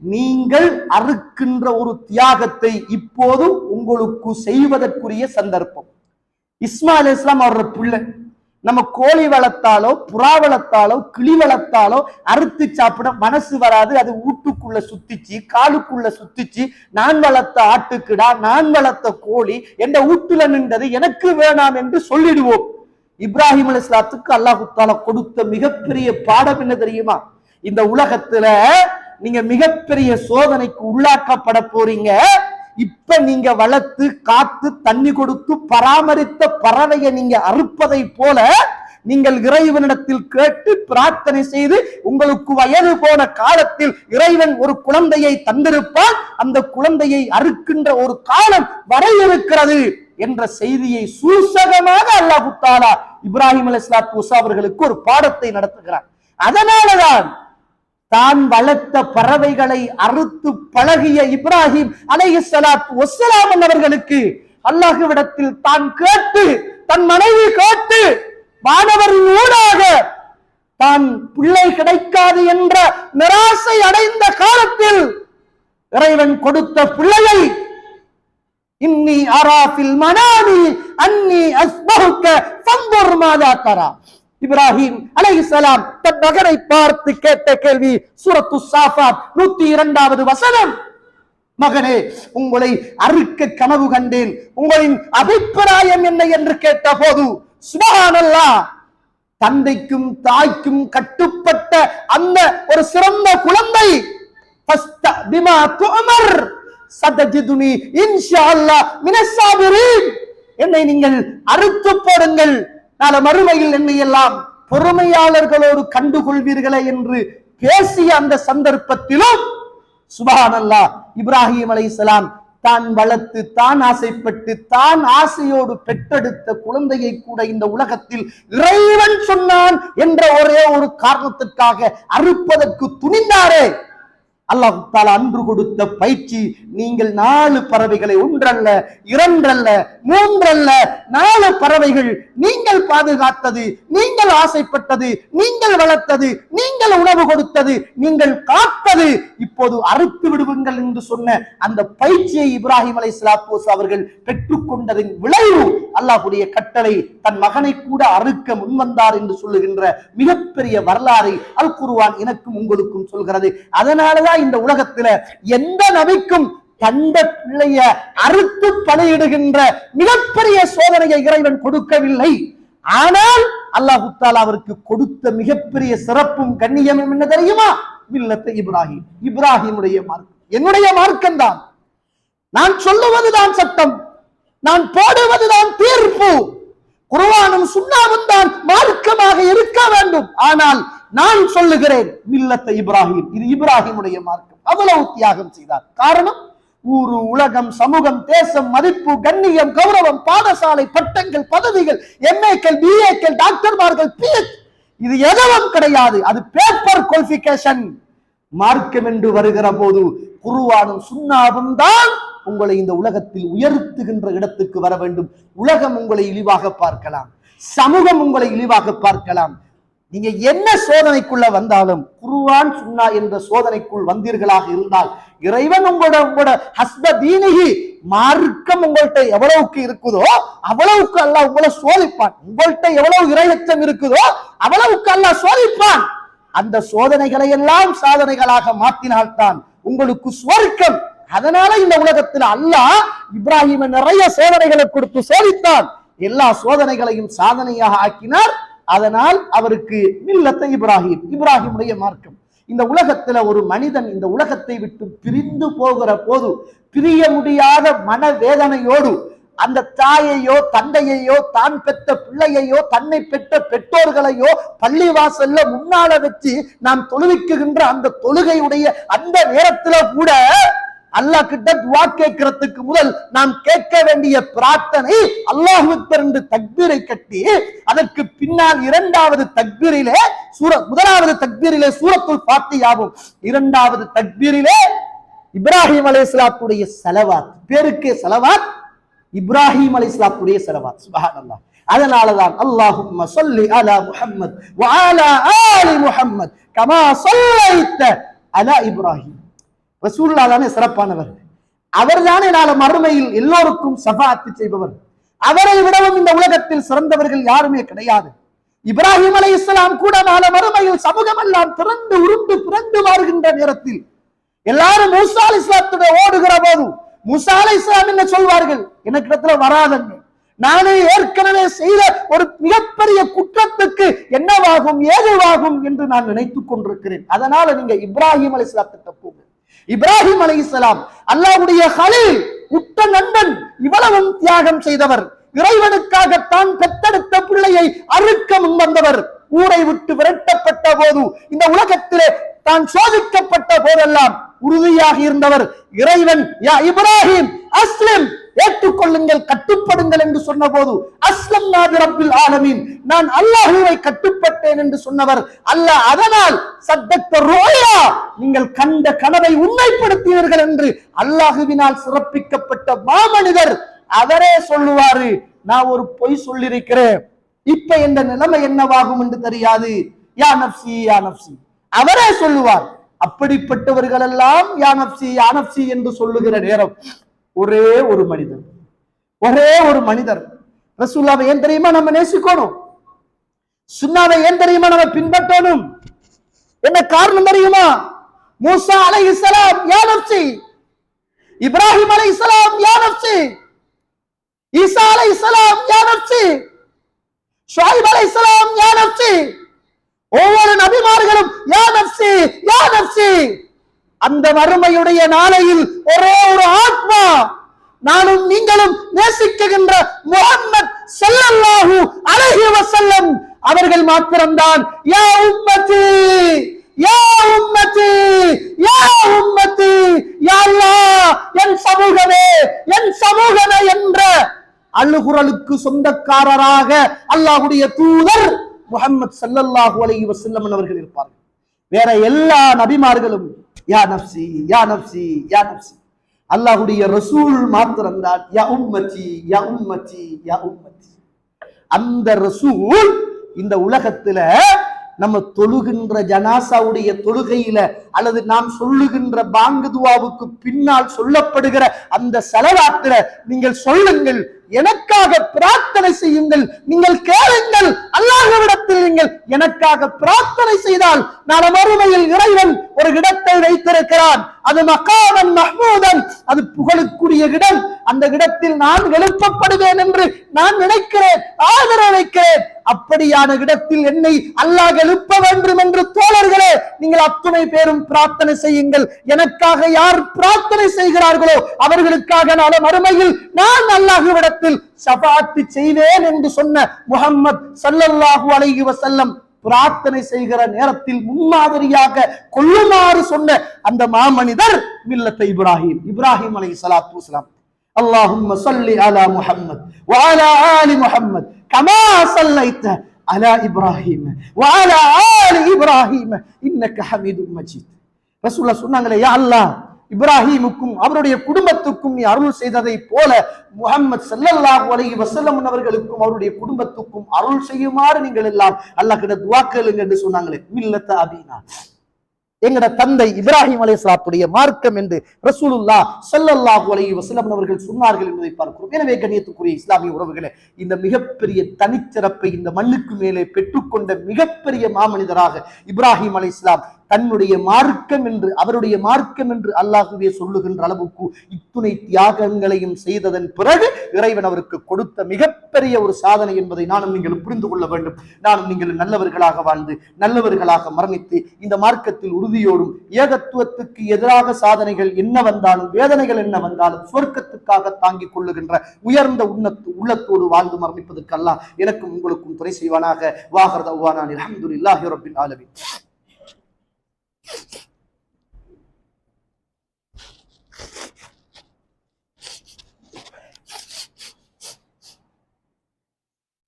Speaker 1: நீங்கள் அறுக்கின்ற ஒரு தியாகத்தை இப்போது உங்களுக்கு செய்வதற்குரிய சந்தர்ப்பம். இஸ்மாயில் அலைஹிஸ்ஸலாம் அவரோட பிள்ளை. நம்ம கோழி வளர்த்தாலோ புறா வளர்த்தாலோ கிளி வளர்த்தாலோ அறுத்து சாப்பிட மனசு வராது. அது வீட்டுக்குள்ள சுத்திச்சு, காலுக்குள்ள சுத்திச்சு, நான் வளர்த்த ஆட்டுக்கிடா, நான் வளர்த்த கோழி என்ற வீட்டுல நின்றது, எனக்கு வேணாம் என்று சொல்லிடுவோம். இப்ராஹிம் அலைஹிஸ்ஸலாத்துக்கு அல்லாஹ் தஆலா கொடுத்த மிகப்பெரிய பாடம் என்ன தெரியுமா? இந்த உலகத்துல நீங்க மிகப்பெரிய சோதனைக்கு உள்ளாக்கப்பட போறீங்க. இப்ப நீங்க வளர்த்து காத்து தண்ணி கொடுத்து பராமரித்த பறவையை நீங்க அறுப்பதை போல நீங்கள் இறைவனிடத்தில் கேட்டு பிரார்த்தனை செய்து உங்களுக்கு வயது போன காலத்தில் இறைவன் ஒரு குழந்தையை தந்திருப்பால் அந்த குழந்தையை அறுக்கின்ற ஒரு காலம் வர இருக்கிறது என்ற செய்தியை சூசகமாக அல்லாஹ் தஆலா இப்ராஹிம் அலைஹிஸ்ஸலாத்து வஸ்ஸலாம் அவர்களுக்கு ஒரு பாடத்தை நடத்துகிறார். அதனாலதான் தான் வளர்த்த பறவைகளை அறுத்து பழகிய இப்ராஹிம் அலைஹிஸ்ஸலாத்து வஸ்ஸலாம் அவர்களுக்கு அல்லாஹ்விடத்தில் தான் கேட்டு, தன் மனைவி கேட்டு, வானவரின் ஊடாக தான் பிள்ளை கிடைக்காது என்ற நிராசை அடைந்த காலத்தில் இறைவன் கொடுத்த பிள்ளையை இன்னி அரா ஃபில் மனாமி அன்னி அஸ்பஹுக ஃபன்துர் மாதா தரா. இப்ராஹிம் அலைஹிஸ்ஸலாம் தன் மகனை பார்த்து கேட்ட கேள்வி சூரத்து ஸாஃபாத் 102வது வசனம். மகனே, உங்களை அறுக்க கனவு கண்டேன், உங்களின் அபிப்பிராயம் என்ன என்று கேட்ட போது சுப்ஹானல்லாஹ், தந்தைக்கும் தாய்க்கும் கட்டுப்பட்ட அந்த ஒரு சிறந்த குழந்தை ஃபஸ்தபிமா துஅமர் சதஜிதுனி இன்ஷாஅல்லாஹ் மினஸ் சாபிரீன், என்னை நீங்கள் அறுத்து போடுங்கள், நாளை மறுமையில் என்னை எல்லாம் பொறுமையாளர்களோடு கண்டுகொள்வீர்களே என்று பேசிய அந்த சந்தர்ப்பத்திலும் சுப்ஹானல்லாஹ் இப்ராஹிம் அலைஹிஸ்ஸலாம் தான் வளர்த்து தான் ஆசைப்பட்டு தான் ஆசையோடு பெற்றெடுத்த குழந்தையை கூட இந்த உலகத்தில் இறைவன் சொன்னான் என்ற ஒரே ஒரு காரணத்திற்காக அறுப்பதற்கு துணிந்தாரே. அல்லாஹ் தஆலா அன்று கொடுத்த பயிற்சி, நீங்கள் 4 பறவைகளை, ஒன்றல்ல இரண்டல்ல மூன்றல்ல 4 பறவைகள் நீங்கள் பாதுகாத்தது, நீங்கள் ஆசைப்பட்டது, நீங்கள் வளர்த்தது, நீங்கள் உணவு கொடுத்தது, நீங்கள் காத்தது, இப்போது அறுத்து விடுவீங்கள் என்று சொன்ன அந்த பயிற்சியை இப்ராஹிம் அலைஹிஸ்ஸலாத்து வஸ்ஸலாம் அவர்கள் பெற்றுக்கொண்டதின் விளைவு அல்லாஹ்வுடைய கட்டளை தன் மகனை கூட அறுக்க முன்வந்தார் என்று சொல்லுகின்ற மிகப்பெரிய வரலாறை அல் குர்ஆன் எனக்கும் உங்களுக்கும் சொல்கிறது. அதனாலதான் இந்த உலகத்துல எந்த நபிக்கும் தந்த பிள்ளைய அறுத்து பலியிடுகின்ற மிகப்பெரிய சோதனையை இறைவன் கொடுக்கவில்லை. ஆனால் அல்லாஹ் தஆலா அவருக்கு கொடுத்த மிகப்பெரிய சிறப்பும் கண்ணியமும் என்ன தெரியுமா? மில்லத் இப்ராஹிம், இப்ராஹிமுடைய மார்க்கம் என்னுடைய மார்க்கம் தான், நான் சொல்லுவதுதான் சட்டம், நான் போடுவதுதான் தீர்ப்பு, குர்ஆனும் சுன்னாவும் தான் மார்க்கமாக இருக்க வேண்டும். ஆனால் நான் சொல்லுகிறேன் மில்லத் இப்ராஹிம், இது இப்ராஹிமுடைய மார்க்கம். அவ்வளவு தியாகம் செய்தார். காரணம், ஊரு, உலகம், சமூகம், தேசம், மதிப்பு, கண்ணியம், கௌரவம், பாடசாலை பட்டங்கள், பதவிகள், எம்ஏக்கள், பிஏக்கள், டாக்டர்மார்கள், பிஎச், இது எதுவும் கிடையாது. அது பேப்பர் குவாலிஃபிகேஷன். மார்க்கம் என்று வருகிற போது குர்ஆனும் சுன்னாவும் தான் உங்களை இந்த உலகத்தில் உயர்த்துகின்ற இடத்துக்கு வர வேண்டும். உலகம் உங்களை இழிவாக பார்க்கலாம், சமூகம் உங்களை இழிவாக பார்க்கலாம். நீங்க என்ன சோதனைக்குள்ள வந்தாலும் குர்ஆன் சுன்னா என்ற சோதனைக்குள் வந்தீர்களாக இருந்தால் இறைவன் உங்களோட ஹஸ்ப தீனிஹி, மார்க்கம் உங்கள்கிட்ட எவ்வளவுக்கு இருக்குதோ அவ்வளவுக்கு அல்லாஹ் உங்களை சோதிப்பான். உங்கள்கிட்ட எவ்வளவு இறையச்சம் இருக்குதோ அவ்வளவுக்கு அல்லாஹ் சோதிப்பான். அந்த சோதனைகளை எல்லாம் சாதனைகளாக மாற்றினால்தான் உங்களுக்கு சுவர்க்கம் அதனால இந்த உலகத்தில் அல்லாஹ் இப்ராஹிமை நிறைய சோதனைகளை கொடுத்து சோதித்தான். எல்லா சோதனைகளையும் சாதனையாக ஆக்கினார். அதனால் அவருக்கு மில்லத்தை இப்ராஹிமுடைய மார்க்கம். இந்த உலகத்துல ஒரு மனிதன் இந்த உலகத்தை விட்டு பிரிந்து போகிற போது பிரிய முடியாத மனவேதனையோடு அந்த தாயையோ தந்தையையோ தான் பெற்ற பிள்ளையையோ தன்னை பெற்ற பெற்றோர்களையோ பள்ளிவாசல்ல முன்னால வச்சு நாம் தொழுவிக்குகின்ற அந்த தொழுகையுடைய அந்த நேரத்துல கூட அல்லாஹ் கிட்ட துஆ கேட்கிறதுக்கு முதல் நாம் கேட்க வேண்டிய பிரார்த்தனை அல்லாஹ் அக்பர் என்று தக்பீரை கட்டி அதற்கு பின்னால் இரண்டாவது தக்பீரிலே முதலாவது தக்பீரிலே சூரத்துல் ஃபாத்திஹாவும் இரண்டாவது தக்பீரிலே இப்ராஹிம் அலைஹிஸ்ஸலாத்துடைய ஸலவாத். பேருக்கே ஸலவாத், இப்ராஹிம் அலைஹிஸ்ஸலாத்துடைய ஸலவாத். சுப்ஹானல்லாஹ். அதனாலதான் அல்லாஹும்ம ஸல்லி அலா முஹம்மத் வ அலா ஆலி முஹம்மத் கமா ஸல்லைத அலா இப்ராஹிம். ரசூலுல்லாஹ் தானே சிறப்பானவர். அவர் தானே நாளை மறுமையில் எல்லோருக்கும் ஷஃபாஅத் செய்பவர். அவரை விடவும் இந்த உலகத்தில் சிறந்தவர்கள் யாருமே கிடையாது. இப்ராஹிம் அலைஹிஸ்ஸலாம் கூட நாளை மறுமையில் சமூகம் எல்லாம் திறந்து உருண்டு பிறந்து மாறுகின்ற நேரத்தில் எல்லாரும் மூசா அலைஹிஸ்ஸலாத்துடைய ஓடுகிற போது மூசா அலைஹிஸ்ஸலாம் என்ன சொல்வார்கள்? எனக்கு இடத்துல வராதங்க, நானே ஏற்கனவே செய்த ஒரு மிகப்பெரிய குற்றத்துக்கு என்னவாகும் ஏதுவாகும் என்று நான் நினைத்துக் கொண்டிருக்கிறேன். அதனால நீங்க இப்ராஹிம் அலைஹிஸ்ஸலாத்திட்ட போங்க. இப்ராஹிம் அலைஹிஸ்ஸலாம் அல்லாஹ்வுடைய கலீல், உற்ற நண்பன், இவ்வளவும் தியாகம் செய்தவர், இறைவனுக்காக தான் பெற்றெடுத்த பிள்ளையை அறுக்க முன்வந்தவர், ஊரை விட்டு விரட்டப்பட்ட போது இந்த உலகத்திலே தான் சோதிக்கப்பட்ட போதெல்லாம் உறுதியாக இருந்தவர். இறைவன் யா இப்ராஹிம் அஸ்லிம், ஏற்றுக்கொள்ளுங்கள், கட்டுப்படுங்கள் என்று சொன்ன போது அஸ்லம்னா ரப்பில் ஆலமீன், நான் அல்லாஹ்வை கட்டுப்பட்டேன் என்று சொன்னவர். அல்லாஹ் அதனால் சத்தத்த ரோயா, நீங்கள் கண்ட கனவை உண்மைப்படுத்தினீர்கள் என்று அல்லாஹ்வினால் சிறப்பிக்கப்பட்ட மாமனிதர் அவரே சொல்லுவாரு, நான் ஒரு பொய் சொல்லியிருக்கிறேன், இப்ப இந்த நிலைமை என்னவாகும் என்று தெரியாது, யா நப்சி யா நப்சி, அவரே சொல்லுவார். அப்படிப்பட்டவர்கள் எல்லாம் யா நப்சி என்று சொல்லுகிற நேரம் ஒரே ஒரு மனிதர் ரசூலுல்லாஹ்வை ஏன் தெரியுமா நம்ம நேசிக்கணும்? சுன்னாவை ஏன் தெரியுமா நம்ம பின்பற்றணும்? என்ன காரணம் தெரியுமா? மூசா அலைஹிஸ்ஸலாம் யா நப்சி, இப்ராஹிம் அலைஹிஸ்ஸலாம் யா நப்சி, ஈசா அலைஹிஸ்ஸலாம் யா நப்சி, ஷுஐப் அலைஹிஸ்ஸலாம் யா நப்சி, ஒவ்வொரு நபிமார்களும் யா நப்சி யா நப்சி. அந்த மறுமையுடைய நாளையில் ஒரே ஒரு ஆத்மா, நானும் நீங்களும் நேசிக்கின்ற முஹம்மத் ஸல்லல்லாஹு அலைஹி வஸல்லம் அவர்கள் மாத்திரம்தான் யா உம்மத்தி யா உம்மத்தி யா உம்மத்தி, யா அல்லாஹ் என் சமூகமே என்ற அழுகுரலுக்கு சொந்தக்காரராக அல்லாஹ்வுடைய தூதர் முஹம்மத் ஸல்லல்லாஹு அலைஹி வஸல்லம் அவர்கள் இருப்பார்கள். வேற எல்லா நபிமார்களும் யா நப்சி யா நப்சி யா நப்சி. அல்லாஹ்வுடைய ரசூல் மாத்திரம்தான் யா உம்மத்தி யா உம்மத்தி யா உம்மத்தி. அந்த ரசூல் இந்த உலகத்துல நம்ம தொழுகின்ற ஜனாசாவுடைய தொழுகையில அல்லது நாம் சொல்லுகின்ற பாங்கு துஆவுக்கு பின்னால் சொல்லப்படுகிற அந்த ஸலவாத்துல நீங்கள் சொல்லுங்கள், எனக்காக பிரார்த்தனை செய்யுங்கள், நீங்கள் கேளுங்கள், அல்லாஹ்விடத்தில் நீங்கள் எனக்காக பிரார்த்தனை செய்தால் நாளை மறுமையில் இறைவன் ஒரு இடத்தை வைத்திருக்கிறான், அது மகாமன் மஹ்மூதன், அது புகழுக்குரிய இடம், அந்த இடத்தில் நான் எழுப்பப்படுவேன் என்று நான் நினைக்கிறேன், ஆதரவளிக்கிறேன். அப்படியான இடத்தில் என்னை அல்லாஹ் எழுப்ப வேண்டும் என்று தோழர்களே நீங்கள் அத்துணை பேரும் பிரார்த்தனை செய்யுங்கள். எனக்காக யார் பிரார்த்தனை செய்கிறார்களோ அவர்களுக்காக நாளை மறுமையில் நான் அல்லாஹ்விடத்தில் ஷஃபாஅத் செய்வேன் என்று சொன்ன முஹம்மத் ஸல்லல்லாஹு அலைஹி வஸல்லம் பிரார்த்தனை செய்கிற நேரத்தில் முன்மாதிரியாக கொள்ளுமாறு சொன்ன அந்த மாமனிதர் மில்லத் இப்ராஹிம் அலைஹிஸ்ஸலாத்து வஸலாம். அல்லாஹும்ம ஸல்லி அலா முஹம்மத் வ அலா ஆலி முஹம்மத் கமா ஸல்லைத அலா இப்ராஹிம் வ அலா ஆலி இப்ராஹிம் இன்னக ஹமீதும் மஜீத். ரசூலுல்லாஹ் சொன்னாங்களே, யா அல்லாஹ் இப்ராஹிமுக்கும் அவருடைய குடும்பத்துக்கும் நீ அருள் செய்ததை போல முஹம்மத் ஸல்லல்லாஹு அலைஹி வஸல்லம் அவர்களுக்கும் அவருடைய குடும்பத்துக்கும் அருள் செய்யுமாறு நீங்கள் எல்லாம் அல்லாஹ் கிட்ட துஆ கேளுங்க என்று சொன்னாங்களே. மில்லத் அபீனா, எங்கட தந்தை இப்ராஹிம் அலைஹிஸ்ஸலாத்துடைய மார்க்கம் என்று ரசூலுல்லாஹ் ஸல்லல்லாஹு அலைஹி வஸல்லம் அவர்கள் சொன்னார்கள் என்பதை பார்க்கிறோம். எனவே கண்ணியத்துக்குரிய இஸ்லாமிய உறவுகளே, இந்த மிகப்பெரிய தனிச்சிறப்பை இந்த மண்ணுக்கு மேலே பெற்றுக்கொண்ட மிகப்பெரிய மாமனிதராக இப்ராஹிம் அலைஹிஸ்ஸலாம் தன்னுடைய மார்க்கம் என்று அவருடைய மார்க்கம் என்று அல்லாஹ்வே சொல்லுகின்ற அளவுக்கு இத்துணை தியாகங்களையும் செய்ததன் பிறகு இறைவன் அவருக்கு கொடுத்த மிகப்பெரிய ஒரு சாதனை என்பதை நானும் நீங்களும் புரிந்து கொள்ள வேண்டும். நானும் நீங்களும் நல்லவர்களாக வாழ்ந்து நல்லவர்களாக மரணித்து இந்த மார்க்கத்தில் உறுதியோடும் ஏகத்துவத்துக்கு எதிராக சாதனைகள் என்ன வந்தாலும் வேதனைகள் என்ன வந்தாலும் சொர்க்கத்துக்காக தாங்கிக் கொள்ளுகின்ற உயர்ந்த உள்ளத்தோடு வாழ்ந்து மரணிப்பதற்கு அல்லாஹ் எனக்கும் உங்களுக்கும் துணை செய்வானாக. வாஹர் தஅவானா அல்ஹம்துலில்லாஹி ரப்பில் ஆலமீன்.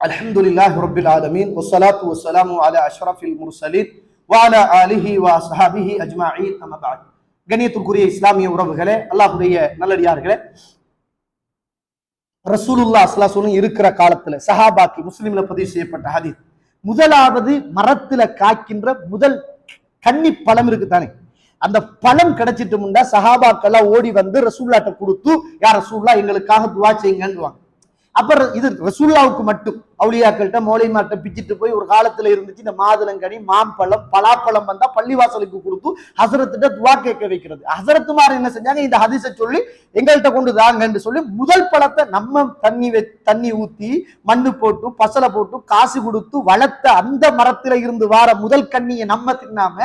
Speaker 1: அல்ஹம்துலில்லாஹி ரப்பில் ஆலமீன் வஸ்ஸலாத்து வஸ்ஸலாமு அலா அஷ்ரஃபில் முர்ஸலீன் வஅலா ஆலிஹி வஅஸ்ஹாபிஹி அஜ்மஈன். அம்மா பஅத். கண்ணியத்துக்குரிய இஸ்லாமிய உறவுகளே, அல்லாஹ்வுடைய நல்லடியார்களே, ரசூலுல்லாஹ் ஸல்லல்லாஹு அலைஹி வஸல்லம் இருக்கிற காலத்துல சஹாபாக்கு முஸ்லிம்ல பதிவு செய்யப்பட்ட ஹதீஸ், முதலாவது மரத்துல காய்க்கின்ற முதல் கன்னி பழம் இருக்கு தானே, அந்த பழம் கிடைச்சிட்டு முண்டா சஹாபாக்கெல்லாம் ஓடி வந்து ரசூலுல்லாஹ்ட்ட கொடுத்து, யா ரசூலுல்லாஹ் எங்களுக்காக துஆ செய்யுங்கன்னுவாங்க. அப்புறம் இது ரசூலுல்லாஹ்வுக்கு மட்டும், அவுலியாக்கள்கிட்ட மௌலைமார்ட்ட பிச்சிட்டு போய் ஒரு காலத்துல இருந்துச்சு இந்த மாதுளங்கனி மாம்பழம் பலாப்பழம் வந்தா பள்ளிவாசலுக்கு கொடுத்து ஹசரத்திட்ட துவா கேட்க வைக்கிறது. ஹசரத்துமார் என்ன செஞ்சாங்க, இந்த ஹதீஸை சொல்லி எங்கள்கிட்ட கொண்டு தாங்கன்னு சொல்லி முதல் பழத்தை நம்ம தண்ணி ஊத்தி மண்ணு போட்டு பசலை போட்டு காசு கொடுத்து வளர்த்த அந்த மரத்துல இருந்து வார முதல் கண்ணியை நம்ம தின்னாம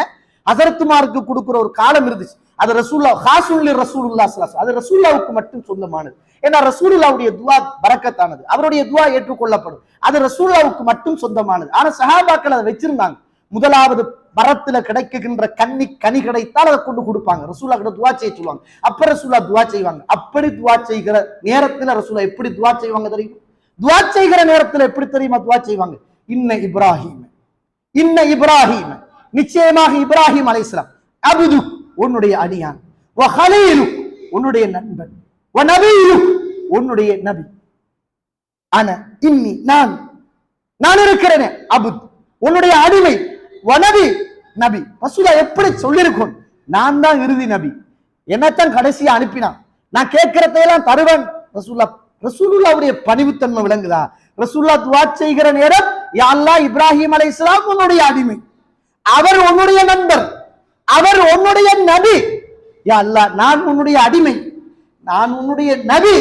Speaker 1: ஹசரத்துமாருக்கு கொடுக்கிற ஒரு காலம் இருந்துச்சு. அது ரசூலுல்லாஹ் ஹாசுல்லி ரசூலுல்லாஹ் ஸல்லல்லாஹு அலைஹி வஸல்லம், அது ரசூலுல்லாஹ்வுக்கு மட்டும் சொந்தமானது. ஏன்னா ரசூலுல்லாஹ்வுடைய துஆ பரக்கத்தானது, அவருடைய துஆ ஏற்றுக்கொள்ளப்படும், அது ரசூலுல்லாஹ்வுக்கு மட்டும் சொந்தமானது. ஆனா சஹாபாக்கள் அதை வச்சிருந்தாங்க. முதலாவது மரத்துல கிடைக்கின்ற கனி கிடைத்தால் அதை கொண்டு கொடுப்பாங்க, ரசூலுல்லாஹ் கிட்ட துஆ செய்ய சொல்லுவாங்க. அப்ப ரசூலுல்லாஹ் துஆ செய்வாங்க. அப்படி துஆ செய்கிற நேரத்துல ரசூலுல்லாஹ் எப்படி துஆ செய்வாங்க தெரியும்? துஆ செய்கிற நேரத்துல எப்படி தெரியுமா துஆ செய்வாங்க? இன்ன இப்ராஹீம் நிச்சயமாக இப்ராஹிம் அலைஹிஸ்ஸலாம் அப்து உன்னுடைய அடியான், வ ஹலீலு உன்னுடைய நண்பன், வ நபியு உன்னுடைய நபி, அன இன்னி நான் இருக்கிறேனே அப்து உன்னுடைய அடிமை, வ நபி நபி. ரசூலுல்லாஹ் எப்படி சொல்லிருக்கும், நான் தான் இறுதி நபி, என்னத்தான் கடைசியா அனுப்பினான், நான் கேட்கிறதையெல்லாம் தருவேன். ரசூலுல்லாஹ்வுடைய பணிவுத்தன்மை விளங்குதா? ரசூலுல்லாஹ் துஆ செய்கிற நேரம், யா அல்லாஹ் இப்ராஹிம் அலைஹிஸ்ஸலாம் உன்னுடைய அடிமை, அவர் உன்னுடைய நண்பர், அவர் உன்னுடைய நபி, யா அல்லாஹ் நான் உன்னுடைய அடிமை, நான் உன்னுடைய நபி.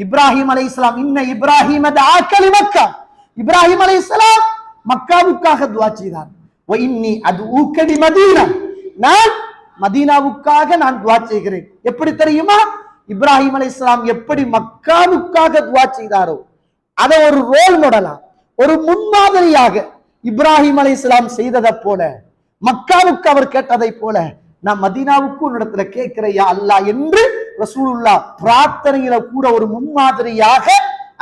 Speaker 1: இப்ராஹிம் அலைஹிஸ்ஸலாம் இன்ன இப்ராஹீம தஆக்கலி மக்கா, இப்ராஹிம் அலைஹிஸ்ஸலாம் மக்காவுக்காக துஆ செய்தார். வ இன்னி அதுஊக பி மதீனா, நான் மதீனாவுக்காக நான் துஆ செய்கிறேன். எப்படி தெரியுமா? இப்ராஹிம் அலைஹிஸ்ஸலாம் எப்படி மக்காவுக்காக துஆ செய்தாரோ அதை ஒரு ரோல் மாடலா ஒரு முன்மாதிரியாக இப்ராஹிம் அலைஹிஸ்ஸலாம் செய்ததை போல, மக்காவுக்கு அவர் கேட்டதை போல நான் மதீனாவுக்கு உன்னிடத்துல கேட்கிறேன் யா அல்லாஹ் என்று ரசூலுல்லாஹ் பிரார்த்தனையில கூட ஒரு முன்மாதிரியாக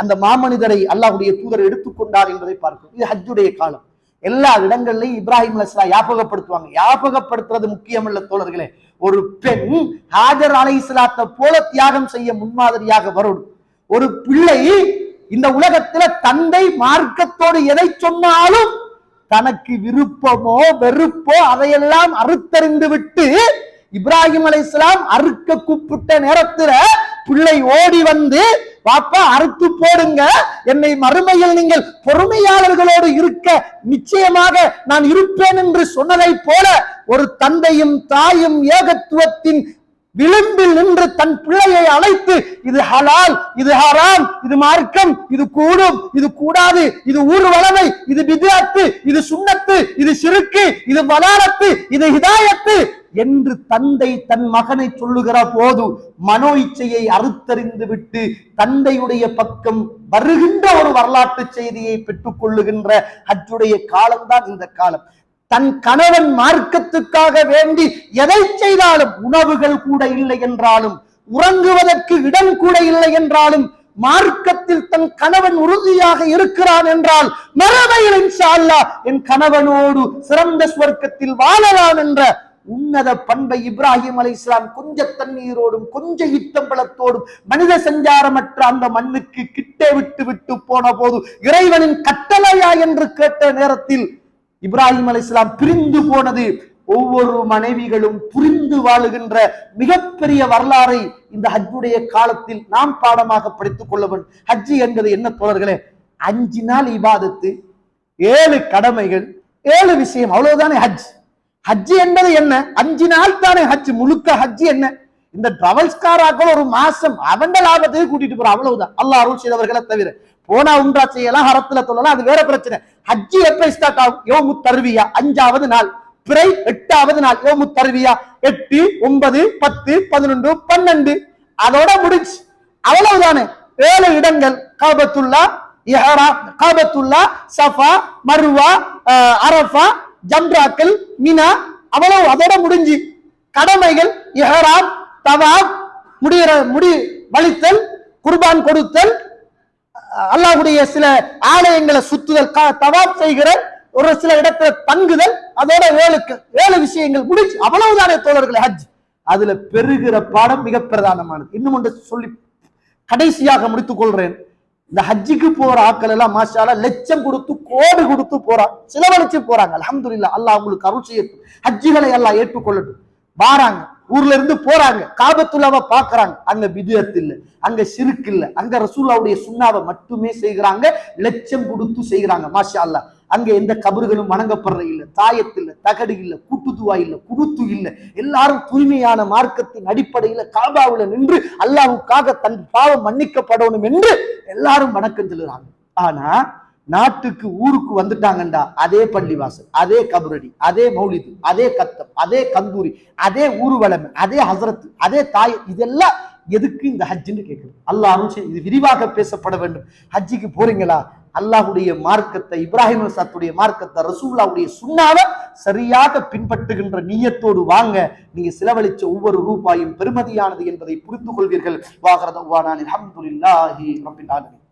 Speaker 1: அந்த மாமனிதரை அல்லாஹ்வுடைய தூதர் எடுத்துக்கொண்டார் என்பதை பார்க்கிறோம். இது ஹஜ்ஜுடைய காலம். எல்லா இடங்கள்லையும் இப்ராஹிம் அலைஹிஸ்ஸலாம் ஞாபகப்படுத்துவாங்க. ஞாபகப்படுத்துறது முக்கியம் இல்ல தோழர்களே, ஒரு பெண் ஹாஜர் அலைஹிஸ்ஸலாத்தை போல தியாகம் செய்ய முன்மாதிரியாக வரும். ஒரு பிள்ளை இந்த உலகத்துல தந்தை மார்க்கத்தோடு எதை சொன்னாலும் தனக்கு விருப்பமோ வெறுப்போ அதையெல்லாம் அறுத்தறிந்து விட்டு இப்ராஹிம் அலைஹிஸ்ஸலாம் அறுக்க கூப்பிட்ட நேரத்துல பிள்ளை ஓடி வந்து, பாப்பா அறுத்து போடுங்க, என்னை மறுமையில் நீங்கள் பொறுமையாளர்களோடு இருக்க நிச்சயமாக நான் இருப்பேன் என்று சொன்னதை போல ஒரு தந்தையும் தாயும் ஏகத்துவத்தின் விளிம்பில் நின்று தன் பிள்ளையை அழைத்து, இது ஹலால், இது ஹராம், இது மார்க்கம், இது கூடும், இது கூடாது, இது ஊர்வலமை, இது பித்அத்து, இது சுன்னத்து, இது ஷிர்க்கு, இது வலாலத்து, இது ஹிதாயத்து என்று தந்தை தன் மகனை சொல்லுகிற போது மனோ இச்சையை அறுத்தறிந்து விட்டு தந்தையுடைய பக்கம் வருகின்ற ஒரு வரலாற்று செய்தியை பெற்றுக் கொள்ளுகின்ற ஹஜ்ஜுடைய காலம்தான் இந்த காலம். தன் கணவன் மார்க்கத்துக்காக வேண்டி எதை செய்தாலும், உணவுகள் கூட இல்லை என்றாலும், உறங்குவதற்கு இடம் கூட இல்லை என்றாலும், மார்க்கத்தில் தன் கணவன் உறுதியாக இருக்கிறான் என்றால் மறுமையில் இன்ஷா அல்லாஹ் என் கணவனோடு சிறந்த சுவர்க்கத்தில் வாழலாம் என்ற உன்னத பண்பை இப்ராஹிம் அலைஹிஸ்ஸலாம் கொஞ்ச தண்ணீரோடும் கொஞ்ச யுத்தம்பலத்தோடும் மனித சஞ்சாரமற்ற அந்த மண்ணுக்கு கிட்டே விட்டு போன போது இறைவனின் கட்டளையா என்று கேட்ட நேரத்தில் இப்ராஹிம் அலைஹிஸ்ஸலாம் பிரிந்து போனது ஒவ்வொரு மனைவிகளும் புரிந்து வாழுகின்ற மிகப்பெரிய வரலாறை இந்த ஹஜ்ஜுடைய காலத்தில் நாம் பாடமாக படித்துக் கொள்ள வேண்டும். ஹஜ்ஜி என்பது என்ன தோழர்களே? 5 நாள் இபாதத்து, 7 கடமைகள், 7 விஷயம், அவ்வளவுதானே ஹஜ். ஹஜ்ஜி என்பது என்ன? 5 நாள் தானே ஹஜ், முழுக்க ஹஜ்ஜி என்ன? இந்த டிராவல்ஸ்காராக்கள் ஒரு மாசம் அவண்ட லாபத்தையும் கூட்டிட்டு போற, அவ்வளவுதான். அல்லாஹ் அருள் செய்தவர்களை தவிர போனா உம்ரா செய்யலாம், ஹரத்துல தொழலாம், அது வேற பிரச்சனை. ஹஜ்ஜி எப்ப ஸ்டார்ட் ஆகும்? யௌமு தர்வியா 5வது நாள், பிறை 8வது நாள். யௌமு தர்வியா 8, 9, 10, 11, 12 அதோட முடிச்சு, அவ்வளவுதானே. 7 இடங்கள், காபத்துல்லா, இஹ்ராம், காபத்துல்லா, சஃபா, மர்வா, அரஃபா, ஜம்ராக்கள், மினா, அவ்வளவு, அதோட முடிஞ்சு. கடமைகள் இஹ்ராம், தவாப், முடி வலித்தல், குர்பான் கொடுத்தல், அல்லாஹ்வுடைய சில ஆலயங்களை சுத்துதல், தவாப் செய்கிற, ஒரு சில இடத்துல தங்குதல், அதோட 7 விஷயங்கள் முடிச்சு, அவ்வளவுதானே தோழர்களே ஹஜ். அதுல பெறுகிற பாடம் மிக பிரதானமானது. இன்னும் ஒன்று சொல்லி கடைசியாக முடித்துக் கொள்றேன். இந்த ஹஜ்ஜுக்கு போற ஆட்கள் எல்லாம் மாஷா அல்லாஹ் லட்சம் கொடுத்து கோடி கொடுத்து போறாங்க, செலவழிச்சு போறாங்க. அல்ஹம்துலில்லாஹ், அல்லாஹ் உங்களுக்கு அருள் செய்யட்டும், ஹஜ்ஜுகளை எல்லாம் ஏற்றுக்கொள்ளட்டும். வாராங்க, ஊர்ல இருந்து போறாங்க, காபத்துல்லாவை பாக்குறாங்க, அங்க பிதுஅத் இல்ல, அங்க ஷிர்க் இல்ல, அங்க ரசூலுல்லாஹ்வுடைய சுன்னாவை மட்டுமே செய்கிறாங்க, லட்சம் கொடுத்து செய்கிறாங்க. மாஷா அல்லாஹ், அங்க எந்த கபறுகளும் வணங்கப்படுற இல்ல, தாயத்து இல்ல, தகடு இல்ல, கூட்டுதுவா இல்ல, குருத்து இல்ல. எல்லாரும் தூய்மையான மார்க்கத்தின் அடிப்படையில காபாவுல நின்று அல்லாஹ்வுக்காக தன் பாவம் மன்னிக்கப்படணும் என்று எல்லாரும் வணக்கம் சொல்லுறாங்க. ஆனா நாட்டுக்கு ஊருக்கு வந்துட்டாங்கண்டா, அதே பள்ளிவாசல், அதே கபரடி, அதே மௌலிது, அதே கத்தம், அதே கந்தூரி, அதே ஊர்வலம், அதே ஹசரத், அதே தாய், இதெல்லாம் எதுக்கு இந்த ஹஜ்ஜுன்னு கேட்குது. அல்லாஹ் இது விரிவாக பேசப்பட வேண்டும். ஹஜ்ஜுக்கு போறீங்களா, அல்லாஹ்வுடைய மார்க்கத்தை, இப்ராஹிம் அலைஹிஸ்ஸலாத்துடைய மார்க்கத்தை, ரசூலுல்லாஹ்வுடைய சுன்னாவை சரியாக பின்பற்றுகின்ற நியத்தோடு வாங்க. நீங்க செலவழிச்ச ஒவ்வொரு ரூபாயும் பெருமதியானது என்பதை புரிந்து கொள்வீர்கள். வாஹிரு தஅவானா அல்ஹம்துலில்லாஹி ரப்பில் ஆலமீன்.